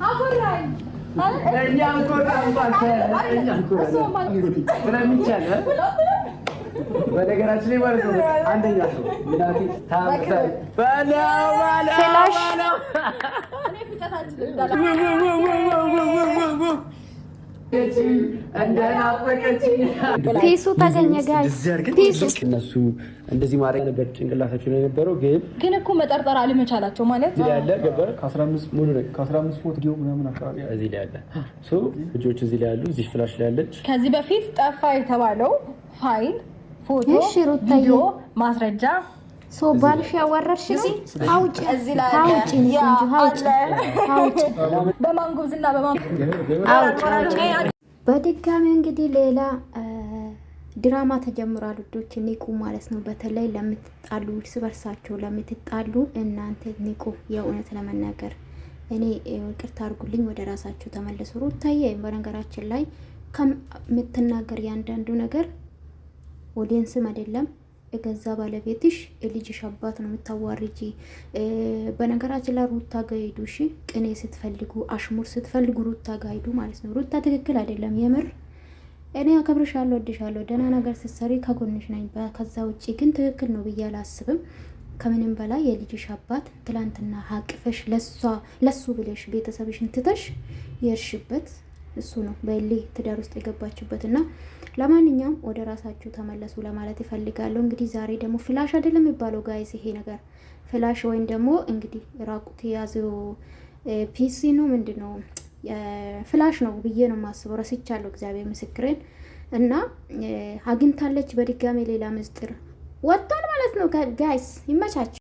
አጎራኝ እኛ አንኮራም ባንተ እኛ አንኮራም በነገራችን ላይ ማለት ነው አንደኛ ሰው እናቴ ታምጣ ፍላሽ ፒሱ ተገኘ ጋይስ ፒሱ እነሱ እንደዚህ ማድረግ ነበር ጭንቅላታቸው ላይ ነበረው ግን እኮ መጠርጠር አለመቻላቸው ማለት ያለ ገበር ከ15 ሙሉ ነው ከ15 ፎቶ ዲዮ ምናምን አካባቢ እዚህ ላይ ያለ ሶ ልጆች እዚህ ላይ ያሉ እዚህ ፍላሽ ላይ ያለች ከዚህ በፊት ጠፋ የተባለው ፋይል ፎቶ ቪዲዮ ማስረጃ ሶ ባልሽ ያወረርሽ ነው አውጭ እዚህ ላይ አውጭ አውጭ አውጭ በማንጎዝና በድጋሚ እንግዲህ ሌላ ድራማ ተጀምሯል ውዶች ንቁ ማለት ነው በተለይ ለምትጣሉ እርስ በርሳችሁ ለምትጣሉ እናንተ ንቁ የእውነት ለመናገር እኔ ይቅርታ አድርጉልኝ ወደ ራሳችሁ ተመለሱ ሩታዬ በነገራችን ላይ ከምትናገር ያንዳንዱ ነገር ኦዲየንስም አይደለም እገዛ ባለቤትሽ ልጅሽ አባት ነው የምታዋርጂ በነገራችን ላይ ሩታ ጋይዱ እሺ ቅኔ ስትፈልጉ አሽሙር ስትፈልጉ ሩታ ጋይዱ ማለት ነው ሩታ ትክክል አይደለም የምር እኔ አከብርሻለሁ ወድሻለሁ ደህና ነገር ስትሰሪ ከጎንሽ ነኝ ከዛ ውጪ ግን ትክክል ነው ብዬ አላስብም ከምንም በላይ የልጅሽ አባት ትላንትና ሀቅፈሽ ለሱ ብለሽ ቤተሰብሽን ትተሽ የርሽበት እሱ ነው በእሊ ትዳር ውስጥ የገባችበትና ለማንኛውም ወደ ራሳችሁ ተመለሱ ለማለት ይፈልጋሉ እንግዲህ ዛሬ ደግሞ ፍላሽ አይደለም የሚባለው ጋይስ ይሄ ነገር ፍላሽ ወይም ደግሞ እንግዲህ ራቁት ያዘው ፒሲ ነው ምንድነው ፍላሽ ነው ብዬ ነው ማስበው ረስቻለሁ እግዚአብሔር ምስክሬን እና አግኝታለች በድጋሚ ሌላ ምስጢር ወጣል ማለት ነው ጋይስ ይመቻችሁ